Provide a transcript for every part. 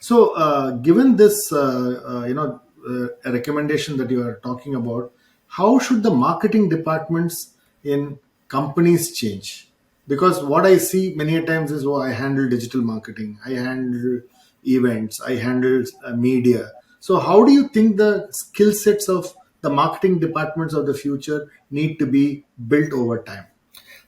So, given this, a recommendation that you are talking about, how should the marketing departments in companies change? Because what I see many a times is, oh, I handle digital marketing, I handle events, I handle media. So, how do you think the skill sets of the marketing departments of the future need to be built over time?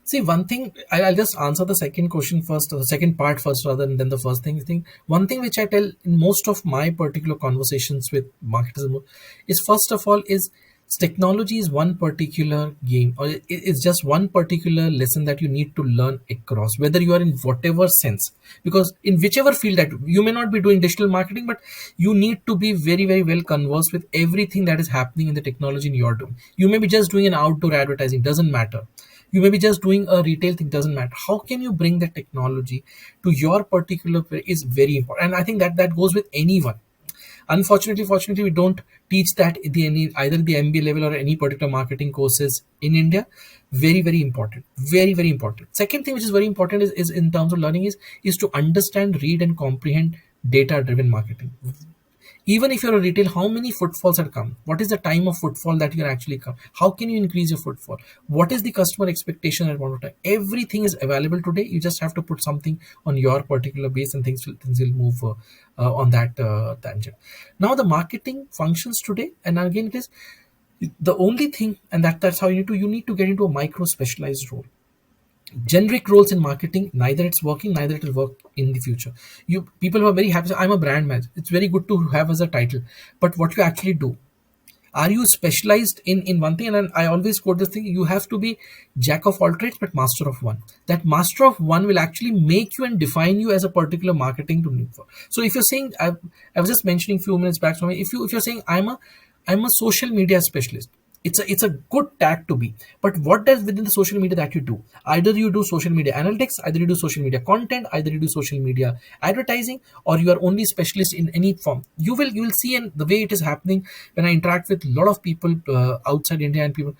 See, one thing, I'll just answer the second question first, or the second part first, rather than the first thing. One thing which I tell in most of my particular conversations with marketers is, first of all, is technology is one particular game, or it's just one particular lesson that you need to learn across, whether you are in whatever sense. Because in whichever field that you may not be doing digital marketing, but you need to be very, very well conversed with everything that is happening in the technology in your domain. You may be just doing an outdoor advertising, doesn't matter. You may be just doing a retail thing, doesn't matter. How can you bring the technology to your particular is very important, and I think that that goes with anyone. Unfortunately, fortunately, we don't teach that in either the MBA level or any particular marketing courses in India. Very, very important. Very, very important. Second thing which is very important is in terms of learning is to understand, read, and comprehend data driven marketing. Even if you're a retail, how many footfalls are come? What is the time of footfall that you're actually come? How can you increase your footfall? What is the customer expectation at one time? Everything is available today. You just have to put something on your particular base, and things will move on that tangent. Now the marketing functions today, and again it is the only thing, and that's how you need to get into a micro specialized role. Generic roles in marketing, neither it's working, neither it will work in the future. You people who are very happy say, I'm a brand manager. It's very good to have as a title, but what you actually do, are you specialized in one thing? And then I always quote this thing: you have to be jack of all trades but master of one. That master of one will actually make you and define you as a particular marketing to move for. So if you're saying, I was just mentioning a few minutes back, so if you're saying I'm a social media specialist, it's a good tag to be. But what does within the social media that you do? Either you do social media analytics, either you do social media content, either you do social media advertising, or you are only specialist in any form. You will see, and the way it is happening when I interact with a lot of people outside India and people.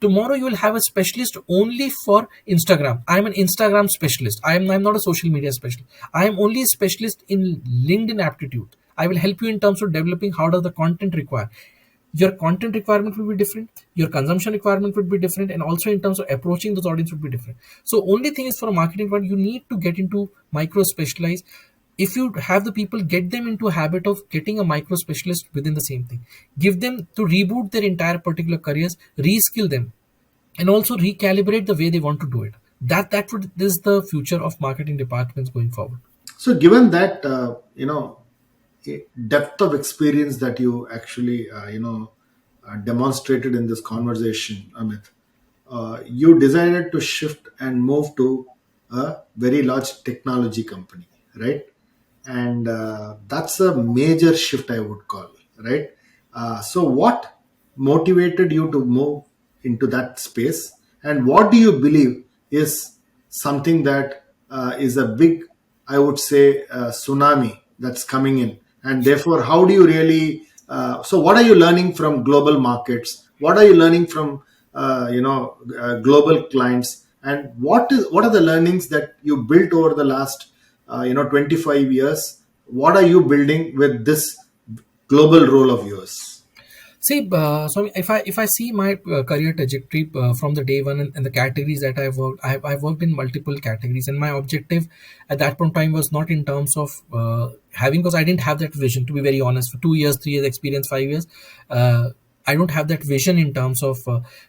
Tomorrow you will have a specialist only for Instagram. I am an Instagram specialist. I'm not a social media specialist. I am only a specialist in LinkedIn aptitude. I will help you in terms of developing how does the content require. Your content requirement will be different, your consumption requirement would be different, and also in terms of approaching those audience would be different. So only thing is, for a marketing part, you need to get into micro specialize. If you have the people, get them into a habit of getting a micro specialist within the same thing. Give them to reboot their entire particular careers, reskill them, and also recalibrate the way they want to do it. That this is the future of marketing departments going forward. So, given that, depth of experience that you actually demonstrated in this conversation, Amit, you decided to shift and move to a very large technology company, right? And that's a major shift, I would call, right? So what motivated you to move into that space, and what do you believe is something that is a big, I would say, tsunami that's coming in, and therefore how do you really so what are you learning from global markets, what are you learning from global clients, and what are the learnings that you built over the last 25 years? What are you building with this global role of yours? See, so if I see my career trajectory from the day one, and the categories that I've worked, I've worked in multiple categories, and my objective at that point in time was not in terms of having, because I didn't have that vision, to be very honest. For 2 years, 3 years experience, 5 years, I don't have that vision in terms of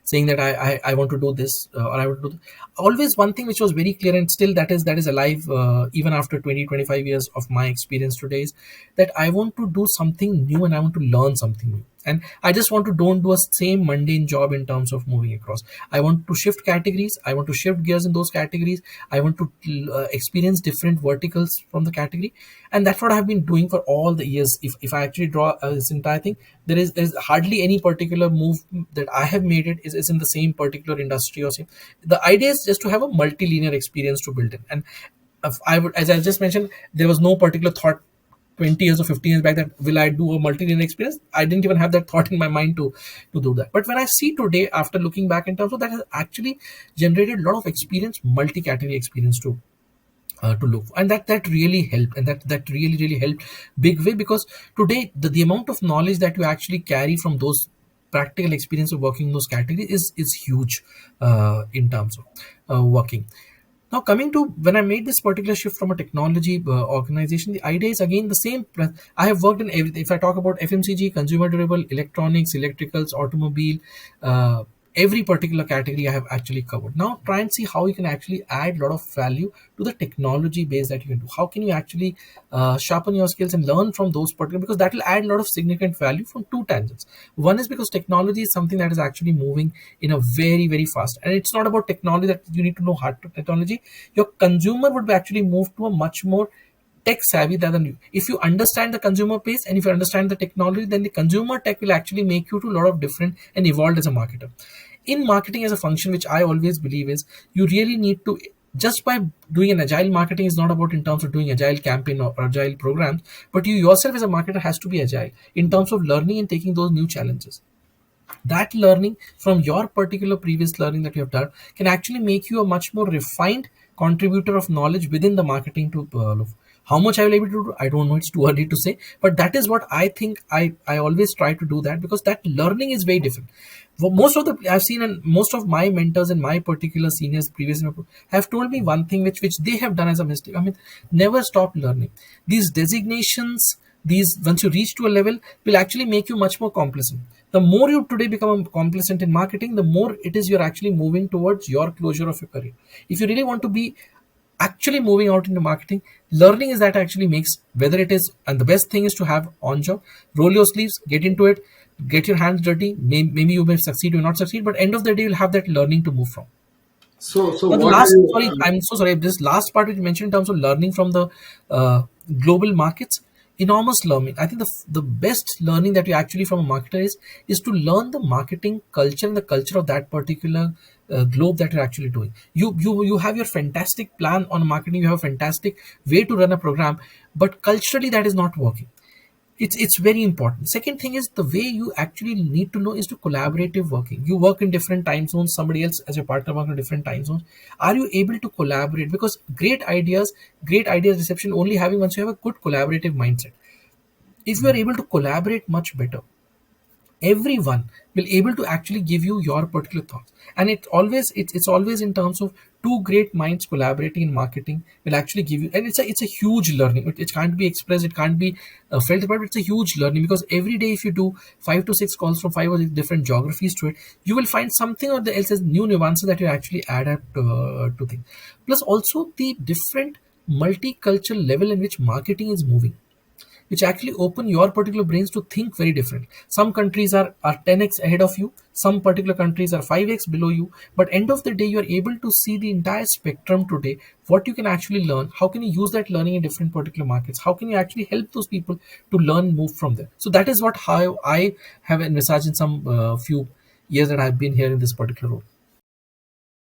saying that I want to do this, or I want to do always one thing which was very clear, and still that is alive even after 20 25 years of my experience today, is that I want to do something new and I want to learn something new. And I just want to don't do a same mundane job in terms of moving across. I want to shift categories, I want to shift gears in those categories. I want to experience different verticals from the category, and that's what I've been doing for all the years. If I actually draw this entire thing, there's hardly any particular move that I have made is in the same particular industry or same. The idea is just to have a multi-linear experience to build in. And if I would, as I just mentioned, there was no particular thought 20 years or 15 years back that will I do a multi-linear experience. I didn't even have that thought in my mind to do that. But when I see today, after looking back in terms of that, has actually generated a lot of experience, multi-category experience too. to look for. And that really helped, and that really helped big way, because today the amount of knowledge that you actually carry from those practical experience of working in those categories is huge in terms of working. Now, coming to when I made this particular shift from a technology organization, the idea is again the same. I have worked in everything. If I talk about FMCG, consumer durable, electronics, electricals, automobile, uh, every particular category I have actually covered. Now, try and see how you can actually add a lot of value to the technology base that you can do. How can you actually sharpen your skills and learn from those particular, because that will add a lot of significant value from two tangents. One is because technology is something that is actually moving in a very fast, and it's not about technology that you need to know hard technology. Your consumer would actually move to a much more tech savvy than you. If you understand the consumer base and if you understand the technology, then the consumer tech will actually make you to a lot of different and evolved as a marketer. In marketing as a function, which I always believe is, you really need to, just by doing an agile marketing is not about in terms of doing agile campaign or agile programs, but you yourself as a marketer has to be agile in terms of learning and taking those new challenges. That learning from your particular previous learning that you have done can actually make you a much more refined contributor of knowledge within the marketing to how much I will able to do, I don't know, it's too early to say, but that is what I think. I always try to do that, because that learning is very different. For most of the I've seen, and most of my mentors and my particular seniors previous have told me one thing which they have done as a mistake. I mean, never stop learning. These designations, these, once you reach to a level, will actually make you much more complacent. The more you today become complacent in marketing, the more it is you're actually moving towards your closure of your career. If you really want to be actually moving out into marketing, learning is that actually makes, whether it is, and the best thing is to have on job, roll your sleeves, get into it, get your hands dirty. Maybe you may succeed, you may not succeed, but end of the day you'll have that learning to move from. So Now, the what are last, you? sorry, I'm so sorry. This last part which you mentioned in terms of learning from the global markets, enormous learning. I think the best learning that you actually from a marketer is to learn the marketing culture and the culture of that particular globe that you're actually doing. You have your fantastic plan on marketing. You have a fantastic way to run a program, but culturally that is not working. It's very important. Second thing is, the way you actually need to know is to collaborative working. You work in different time zones, somebody else as your partner work in different time zones. Are you able to collaborate? Because great ideas reception only having once you have a good collaborative mindset. If you are able to collaborate much better, everyone will able to actually give you your particular thoughts. And it's always in terms of two great minds collaborating in marketing will actually give you, and it's a huge learning. It can't be expressed, it can't be felt, but it's a huge learning, because every day if you do 5 to 6 calls from 5 or 6 different geographies to it, you will find something or the else as new nuances that you actually add up to things. Plus also the different multicultural level in which marketing is moving, which actually open your particular brains to think very different. Some countries are 10x ahead of you, some particular countries are 5x below you, but end of the day you are able to see the entire spectrum today, what you can actually learn, how can you use that learning in different particular markets, how can you actually help those people to learn, move from there. So that is what how I have envisaged in some few years that I've been here in this particular role.